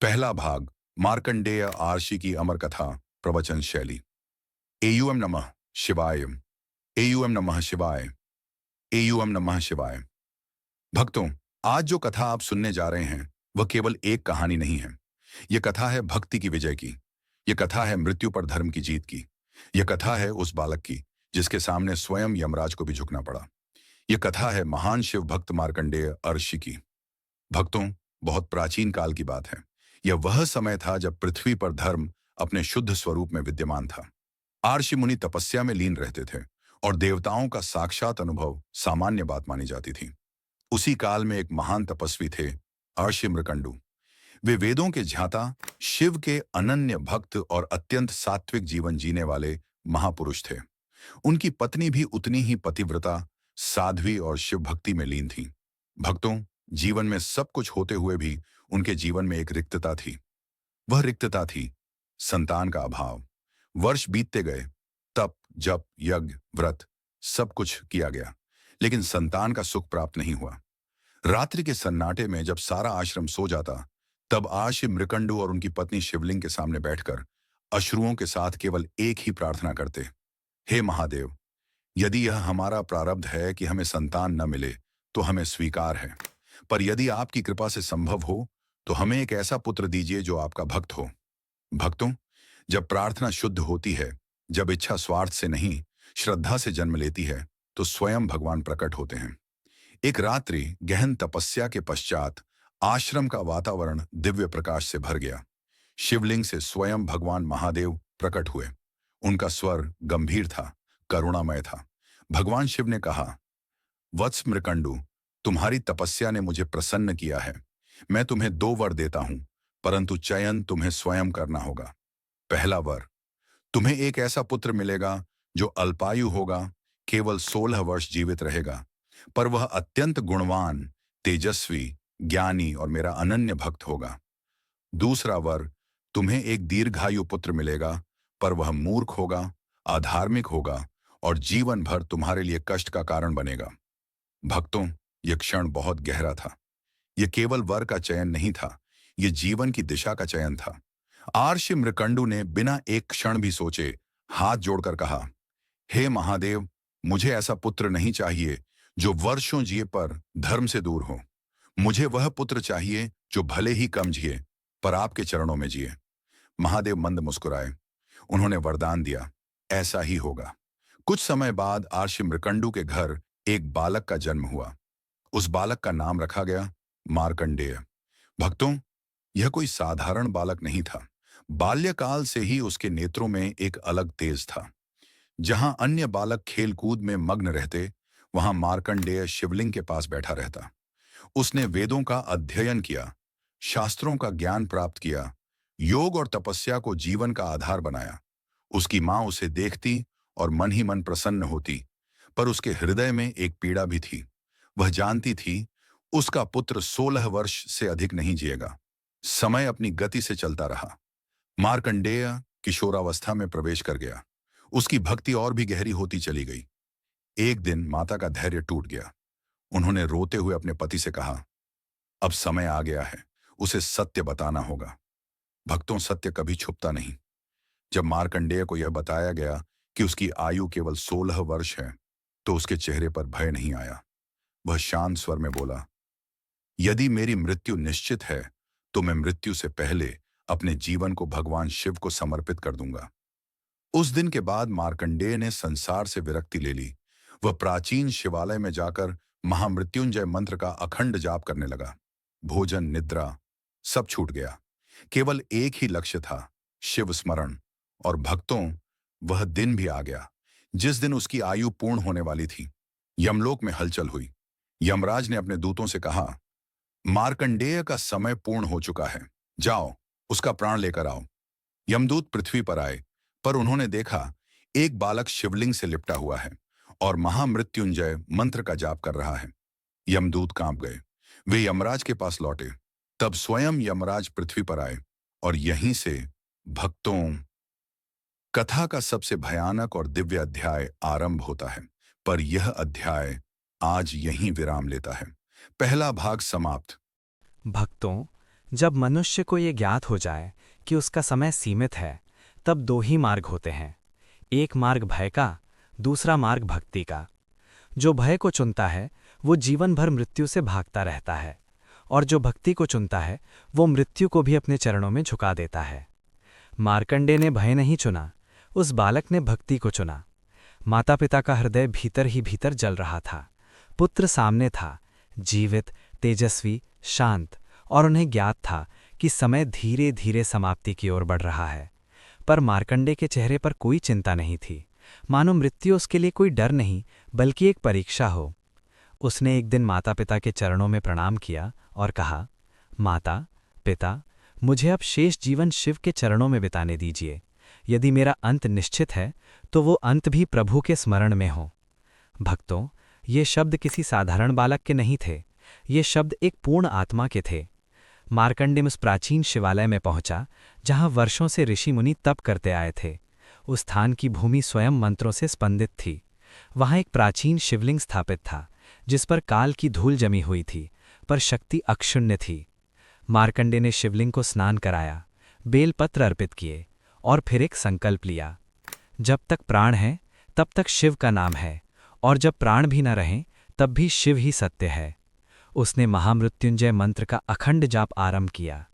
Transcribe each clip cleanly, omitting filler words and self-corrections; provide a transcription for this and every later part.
पहला भाग मार्कंडेय आर्षि की अमर कथा प्रवचन शैली। एयूएम नमः शिवाय। एयूएम नमः शिवाय। एयूएम नमः शिवाय। भक्तों, आज जो कथा आप सुनने जा रहे हैं वह केवल एक कहानी नहीं है। यह कथा है भक्ति की विजय की। यह कथा है मृत्यु पर धर्म की जीत की। यह कथा है उस बालक की जिसके सामने स्वयं यमराज को भी झुकना पड़ा। यह कथा है महान शिव भक्त मार्कंडेय अर्षि की। भक्तों, बहुत प्राचीन काल की बात है। यह वह समय था जब पृथ्वी पर धर्म अपने शुद्ध स्वरूप में विद्यमान था। आर्षि मुनि तपस्या में लीन रहते थे और देवताओं का साक्षात अनुभव सामान्य बात मानी जाती थी। उसी काल में एक महान तपस्वी थे, अर्षि मृकंडु। वे वेदों के ज्ञाता, शिव के अनन्य भक्त और अत्यंत सात्विक जीवन जीने वाले महापुरुष थे। उनकी पत्नी भी उतनी ही पतिव्रता, साध्वी और शिव भक्ति में लीन थी। भक्तों, जीवन में सब कुछ होते हुए भी उनके जीवन में एक रिक्तता थी। वह रिक्तता थी संतान का अभाव। वर्ष बीतते गए, तप, जप, यज्ञ, व्रत सब कुछ किया गया, लेकिन संतान का सुख प्राप्त नहीं हुआ। रात्रि के सन्नाटे में जब सारा आश्रम सो जाता, तब आर्षि मृकंडु और उनकी पत्नी शिवलिंग के सामने बैठकर अश्रुओं के साथ केवल एक ही प्रार्थना करते, हे महादेव, यदि यह हमारा प्रारब्ध है कि हमें संतान न मिले तो हमें स्वीकार है, पर यदि आपकी कृपा से संभव हो तो हमें एक ऐसा पुत्र दीजिए जो आपका भक्त हो। भक्तों, जब प्रार्थना शुद्ध होती है, जब इच्छा स्वार्थ से नहीं श्रद्धा से जन्म लेती है, तो स्वयं भगवान प्रकट होते हैं। एक रात्रि गहन तपस्या के पश्चात आश्रम का वातावरण दिव्य प्रकाश से भर गया। शिवलिंग से स्वयं भगवान महादेव प्रकट हुए। उनका स्वर गंभीर था, करुणामय था। भगवान शिव ने कहा, वत्स मृकंडु, तुम्हारी तपस्या ने मुझे प्रसन्न किया है। मैं तुम्हें 2 वर देता हूं, परंतु चयन तुम्हें स्वयं करना होगा। पहला वर, तुम्हें एक ऐसा पुत्र मिलेगा जो अल्पायु होगा, केवल 16 वर्ष जीवित रहेगा, पर वह अत्यंत गुणवान, तेजस्वी, ज्ञानी और मेरा अनन्य भक्त होगा। दूसरा वर, तुम्हें एक दीर्घायु पुत्र मिलेगा, पर वह मूर्ख होगा, अधार्मिक होगा और जीवन भर तुम्हारे लिए कष्ट का कारण बनेगा। भक्तों, यह क्षण बहुत गहरा था। यह केवल वर का चयन नहीं था, यह जीवन की दिशा का चयन था। आर्षि मृकंडु ने बिना एक क्षण भी सोचे हाथ जोड़कर कहा, हे महादेव, मुझे ऐसा पुत्र नहीं चाहिए जो वर्षों जिए पर धर्म से दूर हो। मुझे वह पुत्र चाहिए जो भले ही कम जिए, पर आपके चरणों में जिए। महादेव मंद मुस्कुराए। उन्होंने वरदान दिया, ऐसा ही होगा। कुछ समय बाद आर्षि मृकंडु के घर एक बालक का जन्म हुआ। उस बालक का नाम रखा गया मार्कंडेय। भक्तों, यह कोई साधारण बालक नहीं था। बाल्यकाल से ही उसके नेत्रों में एक अलग तेज था। जहां अन्य बालक खेलकूद में मग्न रहते, वहां मार्कंडेय शिवलिंग के पास बैठा रहता। उसने वेदों का अध्ययन किया, शास्त्रों का ज्ञान प्राप्त किया, योग और तपस्या को जीवन का आधार बनाया। उसकी मां उसे देखती और मन ही मन प्रसन्न होती, पर उसके हृदय में एक पीड़ा भी थी। वह जानती थी उसका पुत्र 16 वर्ष से अधिक नहीं जिएगा। समय अपनी गति से चलता रहा। मार्कंडेय किशोरावस्था में प्रवेश कर गया। उसकी भक्ति और भी गहरी होती चली गई। एक दिन माता का धैर्य टूट गया। उन्होंने रोते हुए अपने पति से कहा, अब समय आ गया है, उसे सत्य बताना होगा। भक्तों, सत्य कभी छुपता नहीं। जब मार्कंडेय को यह बताया गया कि उसकी आयु केवल 16 वर्ष है, तो उसके चेहरे पर भय नहीं आया। वह शांत स्वर में बोला, यदि मेरी मृत्यु निश्चित है तो मैं मृत्यु से पहले अपने जीवन को भगवान शिव को समर्पित कर दूंगा। उस दिन के बाद मार्कंडेय ने संसार से विरक्ति ले ली। वह प्राचीन शिवालय में जाकर महामृत्युंजय मंत्र का अखंड जाप करने लगा। भोजन, निद्रा सब छूट गया। केवल एक ही लक्ष्य था, शिव स्मरण। और भक्तों, वह दिन भी आ गया जिस दिन उसकी आयु पूर्ण होने वाली थी। यमलोक में हलचल हुई। यमराज ने अपने दूतों से कहा, मार्कंडेय का समय पूर्ण हो चुका है, जाओ उसका प्राण लेकर आओ। यमदूत पृथ्वी पर आए, पर उन्होंने देखा एक बालक शिवलिंग से लिपटा हुआ है और महामृत्युंजय मंत्र का जाप कर रहा है। यमदूत कांप गए। वे यमराज के पास लौटे। तब स्वयं यमराज पृथ्वी पर आए और यहीं से, भक्तों, कथा का सबसे भयानक और दिव्य अध्याय आरंभ होता है। पर यह अध्याय आज यहीं विराम लेता है। पहला भाग समाप्त। भक्तों, जब मनुष्य को ये ज्ञात हो जाए कि उसका समय सीमित है, तब दो ही मार्ग होते हैं। एक मार्ग भय का, दूसरा मार्ग भक्ति का। जो भय को चुनता है वो जीवन भर मृत्यु से भागता रहता है, और जो भक्ति को चुनता है वो मृत्यु को भी अपने चरणों में झुका देता है। मार्कंडे ने भय नहीं चुना, उस बालक ने भक्ति को चुना। माता पिता का हृदय भीतर ही भीतर जल रहा था। पुत्र सामने था, जीवित, तेजस्वी, शांत, और उन्हें ज्ञात था कि समय धीरे धीरे समाप्ति की ओर बढ़ रहा है। पर मार्कंडे के चेहरे पर कोई चिंता नहीं थी, मानो मृत्यु उसके लिए कोई डर नहीं बल्कि एक परीक्षा हो। उसने एक दिन माता पिता के चरणों में प्रणाम किया और कहा, माता पिता, मुझे अब शेष जीवन शिव के चरणों में बिताने दीजिए। यदि मेरा अंत निश्चित है तो वो अंत भी प्रभु के स्मरण में हो। भक्तों, ये शब्द किसी साधारण बालक के नहीं थे, ये शब्द एक पूर्ण आत्मा के थे। मार्कंडेय उस प्राचीन शिवालय में पहुंचा जहां वर्षों से ऋषि मुनि तप करते आए थे। उस स्थान की भूमि स्वयं मंत्रों से स्पंदित थी। वहां एक प्राचीन शिवलिंग स्थापित था जिस पर काल की धूल जमी हुई थी, पर शक्ति अक्षुण्य थी। मार्कंडेय ने शिवलिंग को स्नान कराया, बेलपत्र अर्पित किए और फिर एक संकल्प लिया। जब तक प्राण है तब तक शिव का नाम है, और जब प्राण भी न रहें तब भी शिव ही सत्य है। उसने महामृत्युंजय मंत्र का अखंड जाप आरंभ किया।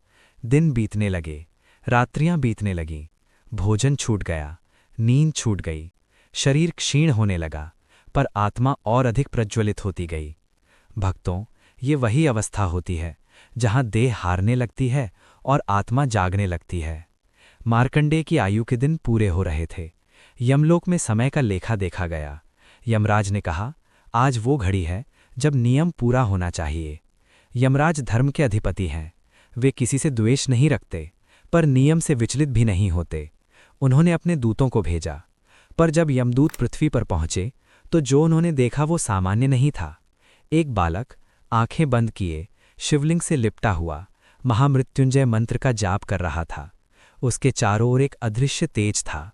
दिन बीतने लगे, रात्रियां बीतने लगीं, भोजन छूट गया, नींद छूट गई, शरीर क्षीण होने लगा, पर आत्मा और अधिक प्रज्वलित होती गई। भक्तों, ये वही अवस्था होती है जहां देह हारने लगती है और आत्मा जागने लगती है। मार्कंडेय की आयु के दिन पूरे हो रहे थे। यमलोक में समय का लेखा देखा गया। यमराज ने कहा, आज वो घड़ी है जब नियम पूरा होना चाहिए। यमराज धर्म के अधिपति हैं। वे किसी से द्वेष नहीं रखते, पर नियम से विचलित भी नहीं होते। उन्होंने अपने दूतों को भेजा, पर जब यमदूत पृथ्वी पर पहुंचे तो जो उन्होंने देखा वो सामान्य नहीं था। एक बालक, आंखें बंद किए, शिवलिंग से लिपटा हुआ, महामृत्युंजय मंत्र का जाप कर रहा था। उसके चारों ओर एक अदृश्य तेज था।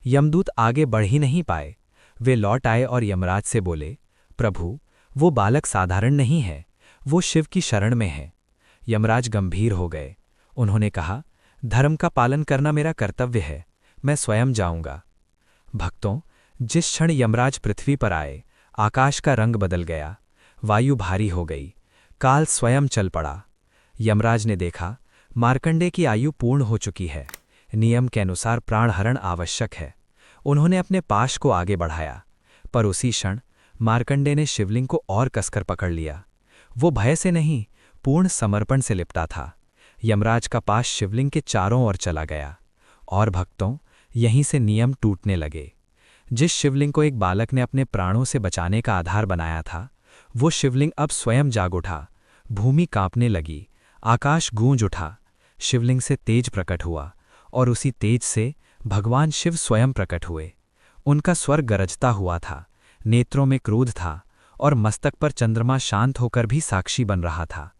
यमदूत आगे बढ़ ही नहीं पाए। वे लौट आए और यमराज से बोले, प्रभु, वो बालक साधारण नहीं है, वो शिव की शरण में है। यमराज गंभीर हो गए। उन्होंने कहा, धर्म का पालन करना मेरा कर्तव्य है, मैं स्वयं जाऊंगा। भक्तों, जिस क्षण यमराज पृथ्वी पर आए, आकाश का रंग बदल गया, वायु भारी हो गई, काल स्वयं चल पड़ा। यमराज ने देखा, मार्कंडेय की आयु पूर्ण हो चुकी है। नियम के अनुसार प्राणहरण आवश्यक है। उन्होंने अपने पाश को आगे बढ़ाया, पर उसी क्षण मार्कंडेय ने शिवलिंग को और कसकर पकड़ लिया। वो भय से नहीं, पूर्ण समर्पण से लिपटा था। यमराज का पाश शिवलिंग के चारों ओर चला गया, और भक्तों, यहीं से नियम टूटने लगे। जिस शिवलिंग को एक बालक ने अपने प्राणों से बचाने का आधार बनाया था, वो शिवलिंग अब स्वयं जाग उठा। भूमि कांपने लगी, आकाश गूंज उठा। शिवलिंग से तेज प्रकट हुआ, और उसी तेज से भगवान शिव स्वयं प्रकट हुए। उनका स्वर गरजता हुआ था, नेत्रों में क्रोध था, और मस्तक पर चंद्रमा शांत होकर भी साक्षी बन रहा था।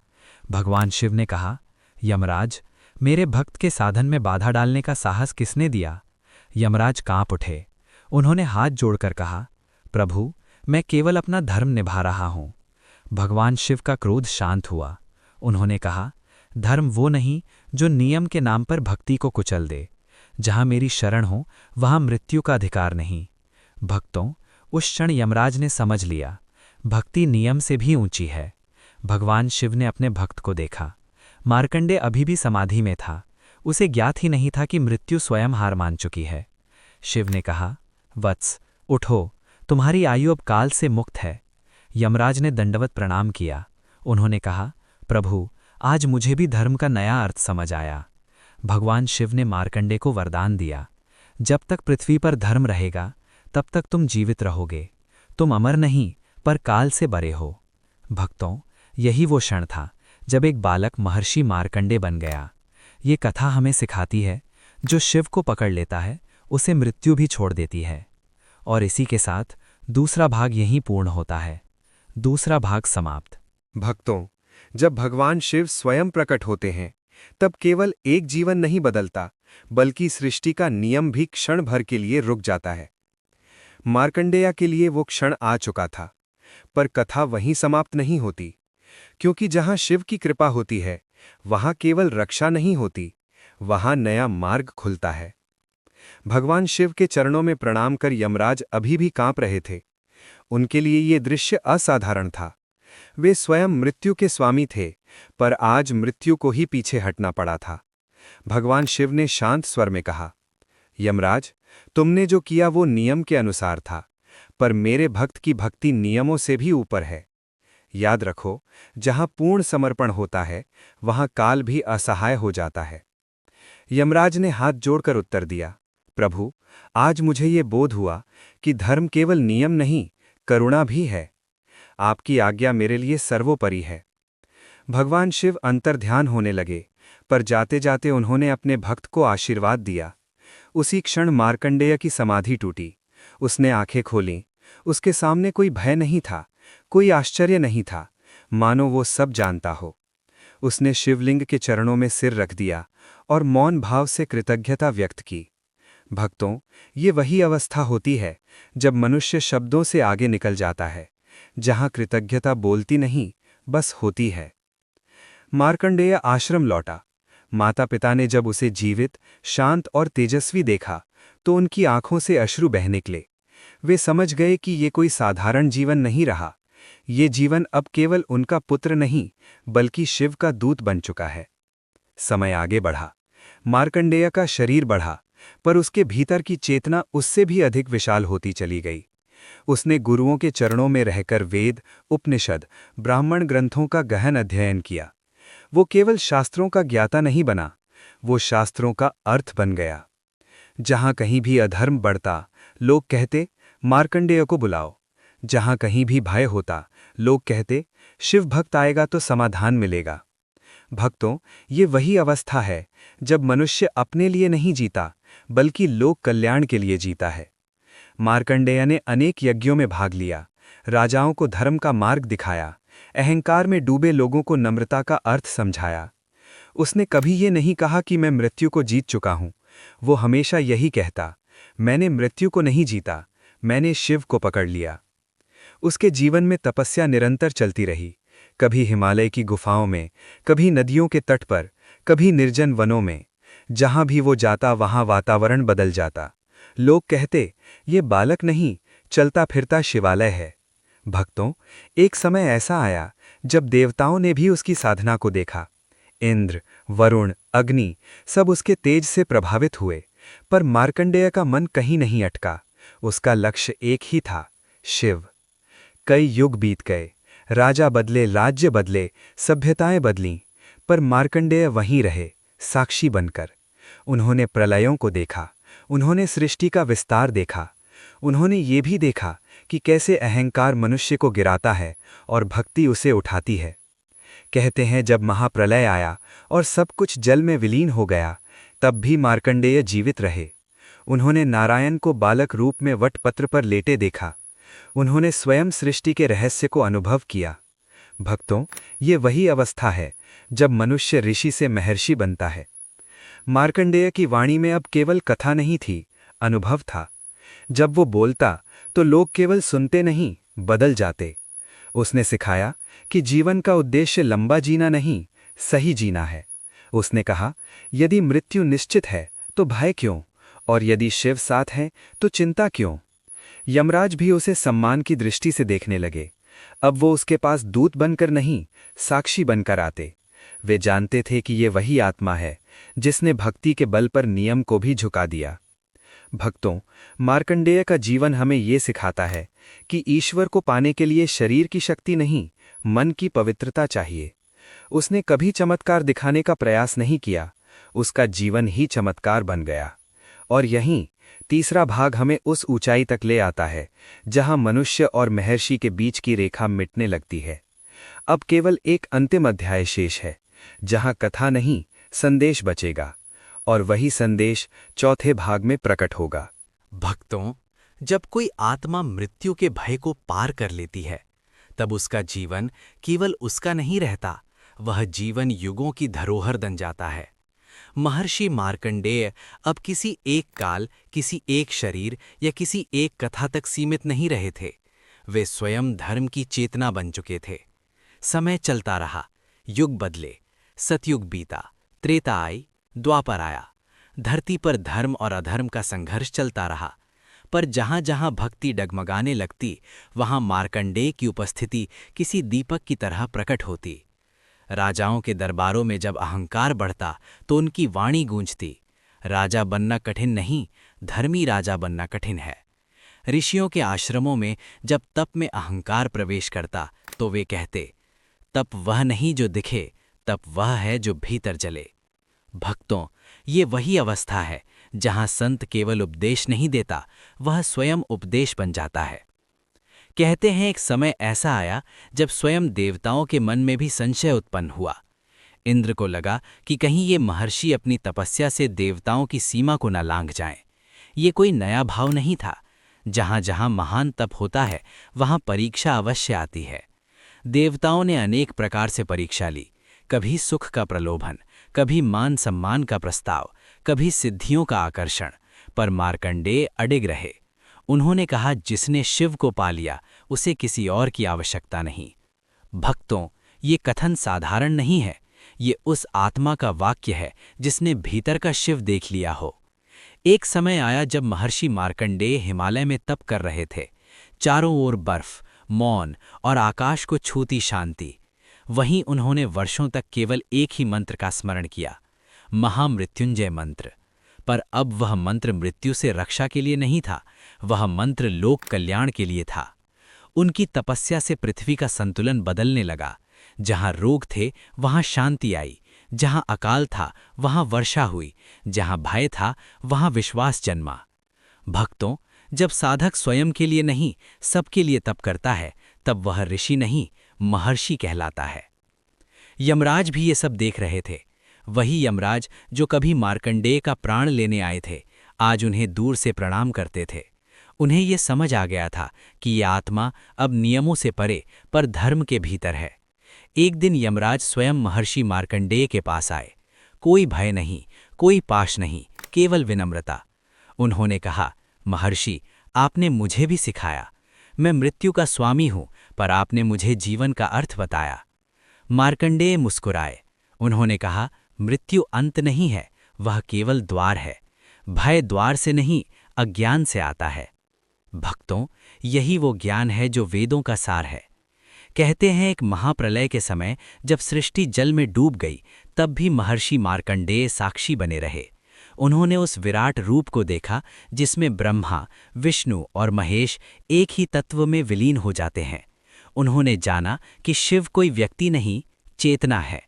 भगवान शिव ने कहा, यमराज, मेरे भक्त के साधन में बाधा डालने का साहस किसने दिया? यमराज कांप उठे। उन्होंने हाथ जोड़कर कहा, प्रभु, मैं केवल अपना धर्म निभा रहा हूं। भगवान शिव का क्रोध शांत हुआ। उन्होंने कहा, धर्म वो नहीं जो नियम के नाम पर भक्ति को कुचल दे। जहां मेरी शरण हो वहां मृत्यु का अधिकार नहीं। भक्तों, उस क्षण यमराज ने समझ लिया, भक्ति नियम से भी ऊंची है। भगवान शिव ने अपने भक्त को देखा। मार्कंडेय अभी भी समाधि में था। उसे ज्ञात ही नहीं था कि मृत्यु स्वयं हार मान चुकी है। शिव ने कहा, वत्स, उठो, तुम्हारी आयु अब काल से मुक्त है। यमराज ने दंडवत प्रणाम किया। उन्होंने कहा, प्रभु, आज मुझे भी धर्म का नया अर्थ समझ आया। भगवान शिव ने मार्कंडेय को वरदान दिया, जब तक पृथ्वी पर धर्म रहेगा तब तक तुम जीवित रहोगे। तुम अमर नहीं, पर काल से बरे हो। भक्तों, यही वो क्षण था जब एक बालक महर्षि मार्कंडेय बन गया। ये कथा हमें सिखाती है, जो शिव को पकड़ लेता है उसे मृत्यु भी छोड़ देती है। और इसी के साथ दूसरा भाग यहीं पूर्ण होता है। दूसरा भाग समाप्त। भक्तों, जब भगवान शिव स्वयं प्रकट होते हैं तब केवल एक जीवन नहीं बदलता, बल्कि सृष्टि का नियम भी क्षण भर के लिए रुक जाता है। मार्कंडेय के लिए वो क्षण आ चुका था, पर कथा वहीं समाप्त नहीं होती, क्योंकि जहां शिव की कृपा होती है वहां केवल रक्षा नहीं होती, वहां नया मार्ग खुलता है। भगवान शिव के चरणों में प्रणाम कर यमराज अभी भी कांप रहे थे। उनके लिए ये दृश्य असाधारण था। वे स्वयं मृत्यु के स्वामी थे, पर आज मृत्यु को ही पीछे हटना पड़ा था। भगवान शिव ने शांत स्वर में कहा, यमराज, तुमने जो किया वो नियम के अनुसार था, पर मेरे भक्त की भक्ति नियमों से भी ऊपर है। याद रखो, जहां पूर्ण समर्पण होता है वहां काल भी असहाय हो जाता है। यमराज ने हाथ जोड़कर उत्तर दिया, प्रभु, आज मुझे ये बोध हुआ कि धर्म केवल नियम नहीं, करुणा भी है। आपकी आज्ञा मेरे लिए सर्वोपरि है। भगवान शिव अंतर्ध्यान होने लगे, पर जाते जाते उन्होंने अपने भक्त को आशीर्वाद दिया। उसी क्षण मार्कंडेय की समाधि टूटी। उसने आंखें खोलीं। उसके सामने कोई भय नहीं था, कोई आश्चर्य नहीं था, मानो वो सब जानता हो। उसने शिवलिंग के चरणों में सिर रख दिया और मौन भाव से कृतज्ञता व्यक्त की। भक्तों, ये वही अवस्था होती है जब मनुष्य शब्दों से आगे निकल जाता है, जहां कृतज्ञता बोलती नहीं, बस होती है। मार्कंडेय आश्रम लौटा। माता पिता ने जब उसे जीवित, शांत और तेजस्वी देखा तो उनकी आंखों से अश्रु बह निकले। वे समझ गए कि ये कोई साधारण जीवन नहीं रहा। ये जीवन अब केवल उनका पुत्र नहीं, बल्कि शिव का दूत बन चुका है। समय आगे बढ़ा। मार्कंडेय का शरीर बढ़ा, पर उसके भीतर की चेतना उससे भी अधिक विशाल होती चली गई। उसने गुरुओं के चरणों में रहकर वेद, उपनिषद, ब्राह्मण ग्रंथों का गहन अध्ययन किया। वो केवल शास्त्रों का ज्ञाता नहीं बना, वो शास्त्रों का अर्थ बन गया। जहां कहीं भी अधर्म बढ़ता, लोग कहते, मार्कंडेय को बुलाओ। जहां कहीं भी भय होता, लोग कहते, शिव भक्त आएगा तो समाधान मिलेगा। भक्तों, ये वही अवस्था है जब मनुष्य अपने लिए नहीं जीता, बल्कि लोक कल्याण के लिए जीता है। मार्कंडेय ने अनेक यज्ञों में भाग लिया, राजाओं को धर्म का मार्ग दिखाया, अहंकार में डूबे लोगों को नम्रता का अर्थ समझाया। उसने कभी ये नहीं कहा कि मैं मृत्यु को जीत चुका हूं। वो हमेशा यही कहता, मैंने मृत्यु को नहीं जीता, मैंने शिव को पकड़ लिया। उसके जीवन में तपस्या निरंतर चलती रही, कभी हिमालय की गुफाओं में, कभी नदियों के तट पर, कभी निर्जन वनों में। जहां भी वो जाता वहां वातावरण बदल जाता। लोग कहते, ये बालक नहीं, चलता फिरता शिवालय है। भक्तों, एक समय ऐसा आया जब देवताओं ने भी उसकी साधना को देखा। इंद्र, वरुण, अग्नि सब उसके तेज से प्रभावित हुए, पर मार्कंडेय का मन कहीं नहीं अटका। उसका लक्ष्य एक ही था, शिव। कई युग बीत गए, राजा बदले, राज्य बदले, सभ्यताएं बदलीं, पर मार्कंडेय वहीं रहे, साक्षी बनकर। उन्होंने प्रलयों को देखा, उन्होंने सृष्टि का विस्तार देखा, उन्होंने ये भी देखा कि कैसे अहंकार मनुष्य को गिराता है और भक्ति उसे उठाती है। कहते हैं, जब महाप्रलय आया और सब कुछ जल में विलीन हो गया, तब भी मार्कंडेय जीवित रहे। उन्होंने नारायण को बालक रूप में वटपत्र पर लेटे देखा। उन्होंने स्वयं सृष्टि के रहस्य को अनुभव किया। भक्तों, ये वही अवस्था है जब मनुष्य ऋषि से महर्षि बनता है। मार्कंडेय की वाणी में अब केवल कथा नहीं थी, अनुभव था। जब वो बोलता तो लोग केवल सुनते नहीं, बदल जाते। उसने सिखाया कि जीवन का उद्देश्य लंबा जीना नहीं, सही जीना है। उसने कहा, यदि मृत्यु निश्चित है तो भय क्यों, और यदि शिव साथ हैं तो चिंता क्यों। यमराज भी उसे सम्मान की दृष्टि से देखने लगे। अब वो उसके पास दूत बनकर नहीं, साक्षी बनकर आते। वे जानते थे कि ये वही आत्मा है जिसने भक्ति के बल पर नियम को भी झुका दिया। भक्तों, मार्कंडेय का जीवन हमें ये सिखाता है कि ईश्वर को पाने के लिए शरीर की शक्ति नहीं, मन की पवित्रता चाहिए। उसने कभी चमत्कार दिखाने का प्रयास नहीं किया, उसका जीवन ही चमत्कार बन गया। और यहीं तीसरा भाग हमें उस ऊंचाई तक ले आता है जहां मनुष्य और महर्षि के बीच की रेखा मिटने लगती है। अब केवल एक अंतिम अध्याय शेष है, जहां कथा नहीं, संदेश बचेगा, और वही संदेश चौथे भाग में प्रकट होगा। भक्तों, जब कोई आत्मा मृत्यु के भय को पार कर लेती है, तब उसका जीवन केवल उसका नहीं रहता, वह जीवन युगों की धरोहर बन जाता है। महर्षि मार्कंडेय अब किसी एक काल, किसी एक शरीर या किसी एक कथा तक सीमित नहीं रहे थे। वे स्वयं धर्म की चेतना बन चुके थे। समय चलता रहा, युग बदले, सतयुग बीता, त्रेता आई, द्वापर आया। धरती पर धर्म और अधर्म का संघर्ष चलता रहा, पर जहां जहां भक्ति डगमगाने लगती, वहां मार्कंडेय की उपस्थिति किसी दीपक की तरह प्रकट होती। राजाओं के दरबारों में जब अहंकार बढ़ता तो उनकी वाणी गूंजती, राजा बनना कठिन नहीं, धर्मी राजा बनना कठिन है। ऋषियों के आश्रमों में जब तप में अहंकार प्रवेश करता तो वे कहते, तप वह नहीं जो दिखे, तप वह है जो भीतर जले। भक्तों, ये वही अवस्था है जहां संत केवल उपदेश नहीं देता, वह स्वयं उपदेश बन जाता है। कहते हैं एक समय ऐसा आया जब स्वयं देवताओं के मन में भी संशय उत्पन्न हुआ। इंद्र को लगा कि कहीं ये महर्षि अपनी तपस्या से देवताओं की सीमा को न लांघ जाएं। ये कोई नया भाव नहीं था। जहां जहां महान तप होता है वहां परीक्षा अवश्य आती है। देवताओं ने अनेक प्रकार से परीक्षा ली, कभी सुख का प्रलोभन, कभी मान सम्मान का प्रस्ताव, कभी सिद्धियों का आकर्षण, पर मार्कंडेय अडिग रहे। उन्होंने कहा, जिसने शिव को पा लिया उसे किसी और की आवश्यकता नहीं। भक्तों, ये कथन साधारण नहीं है, ये उस आत्मा का वाक्य है जिसने भीतर का शिव देख लिया हो। एक समय आया जब महर्षि मार्कंडेय हिमालय में तप कर रहे थे। चारों ओर बर्फ, मौन और आकाश को छूती शांति। वहीं उन्होंने वर्षों तक केवल एक ही मंत्र का स्मरण किया, महामृत्युंजय मंत्र। पर अब वह मंत्र मृत्यु से रक्षा के लिए नहीं था, वह मंत्र लोक कल्याण के लिए था। उनकी तपस्या से पृथ्वी का संतुलन बदलने लगा। जहां रोग थे वहां शांति आई, जहां अकाल था वहां वर्षा हुई, जहां भय था वहां विश्वास जन्मा। भक्तों, जब साधक स्वयं के लिए नहीं सबके लिए तप करता है, तब वह ऋषि नहीं महर्षि कहलाता है। यमराज भी ये सब देख रहे थे। वही यमराज जो कभी मार्कंडेय का प्राण लेने आए थे, आज उन्हें दूर से प्रणाम करते थे। उन्हें ये समझ आ गया था कि ये आत्मा अब नियमों से परे पर धर्म के भीतर है। एक दिन यमराज स्वयं महर्षि मार्कंडेय के पास आए। कोई भय नहीं, कोई पाश नहीं, केवल विनम्रता। उन्होंने कहा, महर्षि, आपने मुझे भी सिखाया। मैं मृत्यु का स्वामी हूं, पर आपने मुझे जीवन का अर्थ बताया। मार्कंडेय मुस्कुराए। उन्होंने कहा, मृत्यु अंत नहीं है, वह केवल द्वार है। भय द्वार से नहीं, अज्ञान से आता है। भक्तों, यही वो ज्ञान है जो वेदों का सार है। कहते हैं एक महाप्रलय के समय जब सृष्टि जल में डूब गई, तब भी महर्षि मार्कंडेय साक्षी बने रहे। उन्होंने उस विराट रूप को देखा जिसमें ब्रह्मा, विष्णु और महेश एक ही तत्व में विलीन हो जाते हैं। उन्होंने जाना कि शिव कोई व्यक्ति नहीं, चेतना है।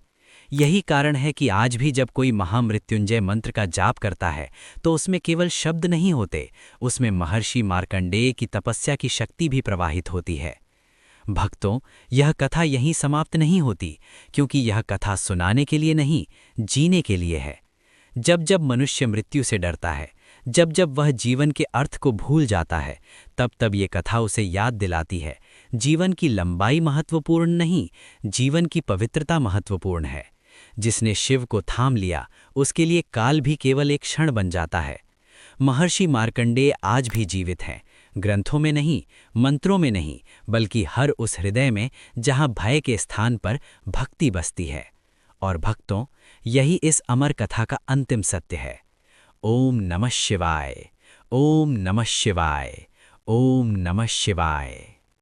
यही कारण है कि आज भी जब कोई महामृत्युंजय मंत्र का जाप करता है तो उसमें केवल शब्द नहीं होते, उसमें महर्षि मार्कंडेय की तपस्या की शक्ति भी प्रवाहित होती है। भक्तों, यह कथा यहीं समाप्त नहीं होती, क्योंकि यह कथा सुनाने के लिए नहीं, जीने के लिए है। जब जब मनुष्य मृत्यु से डरता है, जब जब वह जीवन के अर्थ को भूल जाता है, तब तब ये कथा उसे याद दिलाती है, जीवन की लंबाई महत्वपूर्ण नहीं, जीवन की पवित्रता महत्वपूर्ण है। जिसने शिव को थाम लिया उसके लिए काल भी केवल एक क्षण बन जाता है। महर्षि मार्कंडेय आज भी जीवित हैं, ग्रंथों में नहीं, मंत्रों में नहीं, बल्कि हर उस हृदय में जहां भय के स्थान पर भक्ति बसती है। और भक्तों, यही इस अमर कथा का अंतिम सत्य है। ओम नमः शिवाय, ओम नमः शिवाय, ओम नमः शिवाय।